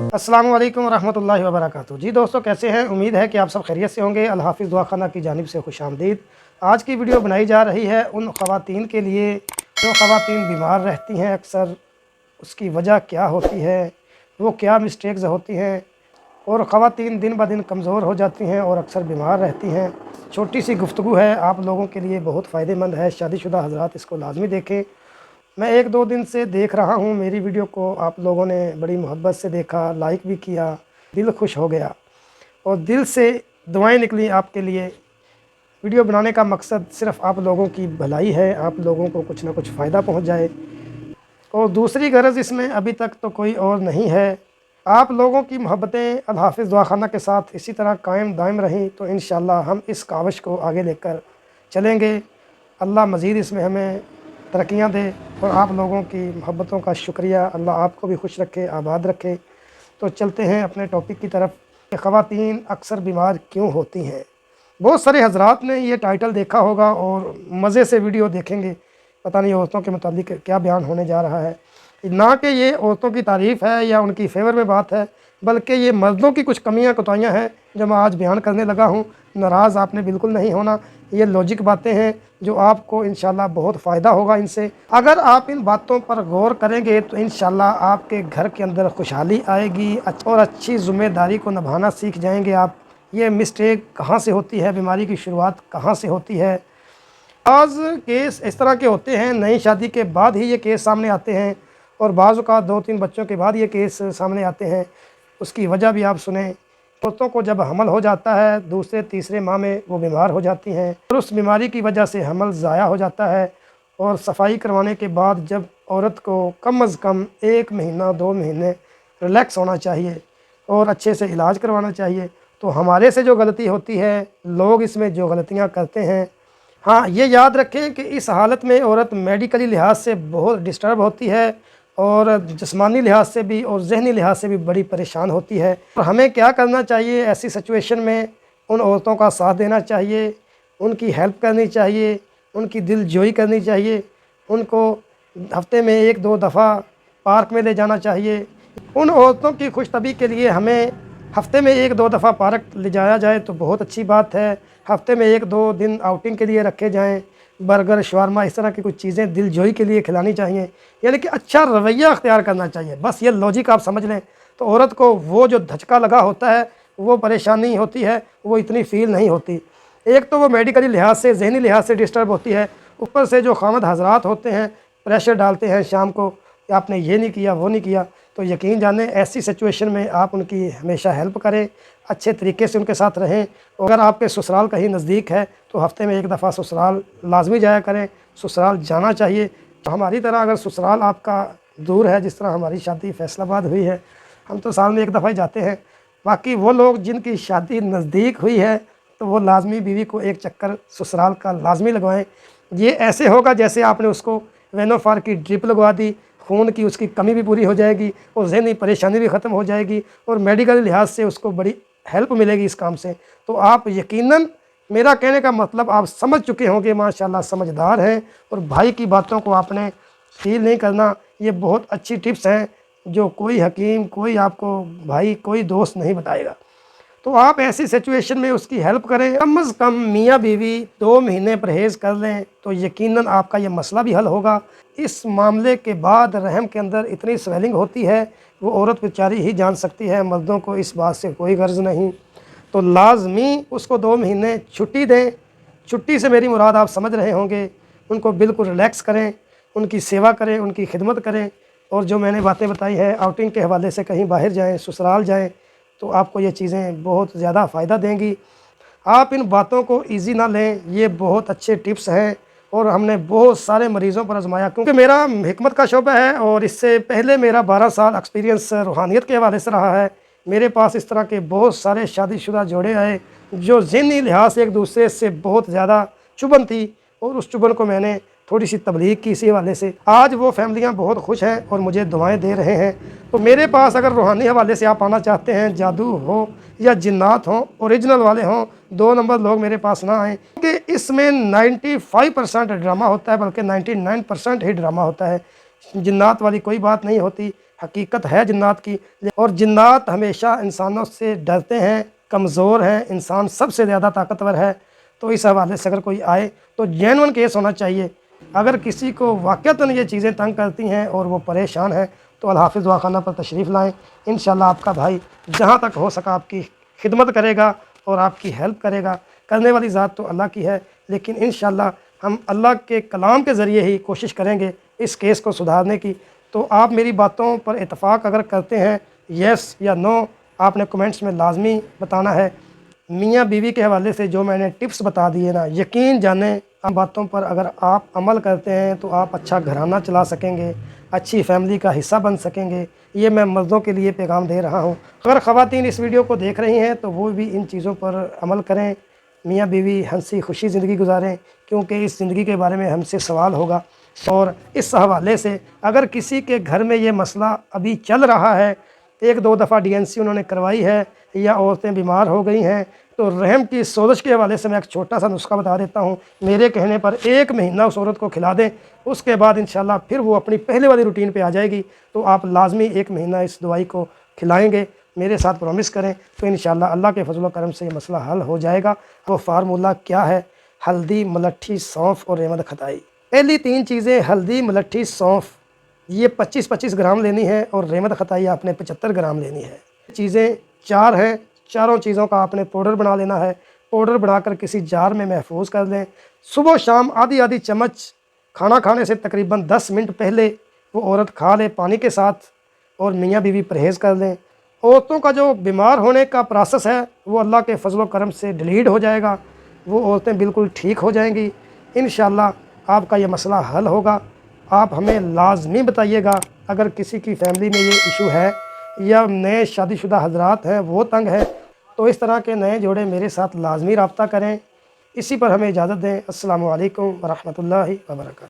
अस्सलाम वालेकुम रहमतुल्लाहि व बरकातुहू। जी दोस्तों, कैसे हैं? उम्मीद है कि आप सब खैरियत से होंगे। अल हाफिज़ दुआ खाना की जानिब से खुशामदीद। आज की वीडियो बनाई जा रही है उन ख़वातीन के लिए जो ख़वातीन बीमार रहती हैं अक्सर। उसकी वजह क्या होती है, वो क्या मिस्टेक्स होती हैं, और ख़वातीन दिन ब दिन कमज़ोर हो जाती हैं और अक्सर बीमार रहती हैं। छोटी सी गुफ्तगू है, आप लोगों के लिए बहुत फ़ायदेमंद है। शादीशुदा हज़रात इसको लाज़मी देखें। मैं 1-2 दिन से देख रहा हूँ, मेरी वीडियो को आप लोगों ने बड़ी मोहब्बत से देखा, लाइक भी किया, दिल खुश हो गया और दिल से दुआएं निकली आपके लिए। वीडियो बनाने का मकसद सिर्फ़ आप लोगों की भलाई है, आप लोगों को कुछ ना कुछ फ़ायदा पहुँच जाए, और दूसरी गरज इसमें अभी तक तो कोई और नहीं है। आप लोगों की मोहब्बतें अल हाफिज़ दुआखाना के साथ इसी तरह कायम दायम रहीं तो इंशाअल्लाह हम इस काविश को आगे लेकर चलेंगे। अल्लाह मज़ीद इसमें हमें तरक्कियाँ दे और आप लोगों की मोहब्बतों का शुक्रिया। अल्लाह आपको भी खुश रखे, आबाद रखे। तो चलते हैं अपने टॉपिक की तरफ कि ख़वातीन अक्सर बीमार क्यों होती हैं। बहुत सारे हज़रात ने ये टाइटल देखा होगा और मज़े से वीडियो देखेंगे, पता नहीं औरतों के मुतालिक क्या बयान होने जा रहा है। ना कि ये औरतों की तारीफ़ है या उनकी फेवर में बात है, बल्कि ये मर्दों की कुछ कमियां कोताहियां हैं जो मैं आज बयान करने लगा हूं। नाराज़ आपने बिल्कुल नहीं होना, ये लॉजिक बातें हैं जो आपको इंशाल्लाह बहुत फ़ायदा होगा इनसे। अगर आप इन बातों पर गौर करेंगे तो इंशाल्लाह आपके घर के अंदर खुशहाली आएगी और अच्छी ज़िम्मेदारी को निभाना सीख जाएंगे आप। ये मिस्टेक कहाँ से होती है, बीमारी की शुरुआत कहाँ से होती है। आज केस इस तरह के होते हैं, नई शादी के बाद ही ये केस सामने आते हैं और बाज़ औक़ात 2-3 बच्चों के बाद ये केस सामने आते हैं। उसकी वजह भी आप सुने। औरतों को जब हमल हो जाता है, दूसरे तीसरे माह में वो बीमार हो जाती हैं और उस बीमारी की वजह से हमल ज़ाया हो जाता है। और सफाई करवाने के बाद जब औरत को कम अज़ कम 1 महीना 2 महीने रिलैक्स होना चाहिए और अच्छे से इलाज करवाना चाहिए, तो हमारे से जो गलती होती है, लोग इसमें जो गलतियाँ करते हैं, हाँ ये याद रखें कि इस हालत में औरत मेडिकली लिहाज से बहुत डिस्टर्ब होती है और जिस्मानी लिहाज से भी और ज़हनी लिहाज से भी बड़ी परेशान होती है। और हमें क्या करना चाहिए ऐसी सिचुएशन में? उन औरतों का साथ देना चाहिए, उनकी हेल्प करनी चाहिए, उनकी दिलजोई करनी चाहिए, उनको हफ्ते में 1-2 दफ़ा पार्क में ले जाना चाहिए। उन औरतों की खुशतबी के लिए हमें हफ्ते में 1-2 दफ़ा पार्क ले जाया जाए तो बहुत अच्छी बात है। हफ्ते में 1-2 दिन आउटिंग के लिए रखे जाएँ। बर्गर, शवारमा, इस तरह की कुछ चीज़ें दिलजोई के लिए खिलानी चाहिए, यानी कि अच्छा रवैया अख्तियार करना चाहिए। बस ये लॉजिक आप समझ लें तो औरत को वो जो धचका लगा होता है, वो परेशानी होती है, वो इतनी फ़ील नहीं होती। एक तो वो मेडिकली लिहाज से, ज़हनी लिहाज से डिस्टर्ब होती है, ऊपर से जो खामद हज़रात होते हैं प्रेशर डालते हैं शाम को कि आपने ये नहीं किया, वो नहीं किया। तो यकीन जानें ऐसी सिचुएशन में आप उनकी हमेशा हेल्प करें, अच्छे तरीके से उनके साथ रहें। अगर आपके ससुराल कहीं नज़दीक है तो हफ़्ते में 1 दफ़ा ससुराल लाजमी जाया करें, ससुराल जाना चाहिए। तो हमारी तरह अगर ससुराल आपका दूर है, जिस तरह हमारी शादी फैसलाबाद हुई है, हम तो साल में 1 दफ़ा ही जाते हैं। बाकी वो लोग जिनकी शादी नज़दीक हुई है तो वो लाजमी बीवी को 1 चक्कर ससुराल का लाजमी लगवाएं। ये ऐसे होगा जैसे आपने उसको वेनोफार की ड्रिप लगवा दी, खून की उसकी कमी भी पूरी हो जाएगी और ज़हनी परेशानी भी ख़त्म हो जाएगी और मेडिकल लिहाज से उसको बड़ी हेल्प मिलेगी इस काम से। तो आप यकीनन, मेरा कहने का मतलब आप समझ चुके होंगे, माशाल्लाह समझदार हैं और भाई की बातों को आपने फ़ील नहीं करना। ये बहुत अच्छी टिप्स हैं जो कोई हकीम, कोई आपको भाई, कोई दोस्त नहीं बताएगा। तो आप ऐसी सिचुएशन में उसकी हेल्प करें। कम अज़ कम मियाँ बीवी 2 महीने परहेज़ कर लें तो यकीनन आपका ये मसला भी हल होगा। इस मामले के बाद रहम के अंदर इतनी स्वेलिंग होती है, वो औरत बेचारी ही जान सकती है, मर्दों को इस बात से कोई गर्ज़ नहीं। तो लाजमी उसको 2 महीने छुट्टी दें। छुट्टी से मेरी मुराद आप समझ रहे होंगे, उनको बिल्कुल रिलैक्स करें, उनकी सेवा करें, उनकी खिदमत करें। और जो मैंने बातें बताई हैं आउटिंग के हवाले से, कहीं बाहर जाएँ, ससुराल जाएँ, तो आपको ये चीज़ें बहुत ज़्यादा फ़ायदा देंगी। आप इन बातों को ईज़ी ना लें, ये बहुत अच्छे टिप्स हैं और हमने बहुत सारे मरीज़ों पर आज़माया, क्योंकि मेरा हिकमत का शोबा है और इससे पहले मेरा 12 साल एक्सपीरियंस रूहानियत के हवाले से रहा है। मेरे पास इस तरह के बहुत सारे शादीशुदा जोड़े आए जो ज़हनी लिहाज से एक दूसरे से बहुत ज़्यादा चुभन थी और उस चुभन को मैंने थोड़ी सी तबलीग की इसी हवाले से। आज वो फैमिलियाँ बहुत खुश हैं और मुझे दुआएं दे रहे हैं। तो मेरे पास अगर रूहानी हवाले से आप आना चाहते हैं, जादू हो या जिन्नात हों, ओरिजिनल वाले हों, 2 नंबर लोग मेरे पास ना आएँ, क्योंकि इसमें 95% ड्रामा होता है, बल्कि 99% ही ड्रामा होता है। जिन्नात वाली कोई बात नहीं होती। حقیقت ہے جنات کی، اور جنات ہمیشہ انسانوں سے ڈرتے ہیں، کمزور ہیں، انسان سب سے زیادہ طاقتور ہے۔ تو اس حوالے سے اگر کوئی آئے تو جینون کیس ہونا چاہیے۔ اگر کسی کو واقعتاً یہ چیزیں تنگ کرتی ہیں اور وہ پریشان ہے تو الحافظ دواخانہ پر تشریف لائیں، انشاءاللہ آپ کا بھائی جہاں تک ہو سکا آپ کی خدمت کرے گا اور آپ کی ہیلپ کرے گا۔ کرنے والی ذات تو اللہ کی ہے، لیکن انشاءاللہ ہم اللہ کے کلام کے ذریعے ہی کوشش کریں گے اس کیس کو سدھارنے کی۔ تو آپ میری باتوں پر اتفاق اگر کرتے ہیں، یس یا نو، آپ نے کمنٹس میں لازمی بتانا ہے۔ میاں بیوی کے حوالے سے جو میں نے ٹپس بتا دیے نا، یقین جانیں ان باتوں پر اگر آپ عمل کرتے ہیں تو آپ اچھا گھرانہ چلا سکیں گے، اچھی فیملی کا حصہ بن سکیں گے۔ یہ میں مردوں کے لیے پیغام دے رہا ہوں۔ اگر خواتین اس ویڈیو کو دیکھ رہی ہیں تو وہ بھی ان چیزوں پر عمل کریں، میاں بیوی ہنسی خوشی زندگی گزاریں، کیونکہ اس زندگی کے بارے میں ہم سے سوال ہوگا۔ اور اس حوالے سے اگر کسی کے گھر میں یہ مسئلہ ابھی چل رہا ہے، ایک دو دفعہ DNC انہوں نے کروائی ہے، یا عورتیں بیمار ہو گئی ہیں، تو رحم کی سوزش کے حوالے سے میں ایک چھوٹا سا نسخہ بتا دیتا ہوں۔ میرے کہنے پر 1 مہینہ اس عورت کو کھلا دیں، اس کے بعد انشاءاللہ پھر وہ اپنی پہلے والی روٹین پہ آ جائے گی۔ تو آپ لازمی 1 مہینہ اس دوائی کو کھلائیں گے، میرے ساتھ پرومس کریں، تو انشاءاللہ اللہ کے فضل و کرم سے یہ مسئلہ حل ہو جائے گا۔ وہ فارمولہ کیا ہے؟ ہلدی، ملٹھی، سونف اور ریمد کھٹائی۔ پہلی 3 چیزیں ہلدی، ملٹھی، سونف، یہ 25-25 گرام لینی ہے، اور ریمد کھٹائی آپ نے 75 گرام لینی ہے۔ چیزیں 4 ہیں، چاروں چیزوں کا آپ نے پاؤڈر بنا لینا ہے۔ پاؤڈر بنا کر کسی جار میں محفوظ کر لیں۔ صبح و شام آدھی چمچ کھانا کھانے سے تقریباً 10 منٹ پہلے وہ عورت کھا لے پانی کے ساتھ، اور میاں بیوی پرہیز کر لیں۔ عورتوں کا جو بیمار ہونے کا پروسیس ہے وہ اللہ کے فضل و کرم سے ڈیلیٹ ہو جائے گا، وہ عورتیں بالکل ٹھیک ہو جائیں گی۔ انشاءاللہ آپ کا یہ مسئلہ حل ہوگا۔ آپ ہمیں لازمی بتائیے گا اگر کسی کی فیملی میں یہ ایشو ہے، یا نئے شادی شدہ حضرات ہیں وہ تنگ ہیں، تو اس طرح کے نئے جوڑے میرے ساتھ لازمی رابطہ کریں۔ اسی پر ہمیں اجازت دیں۔ السلام علیکم ورحمۃ اللہ وبرکاتہ۔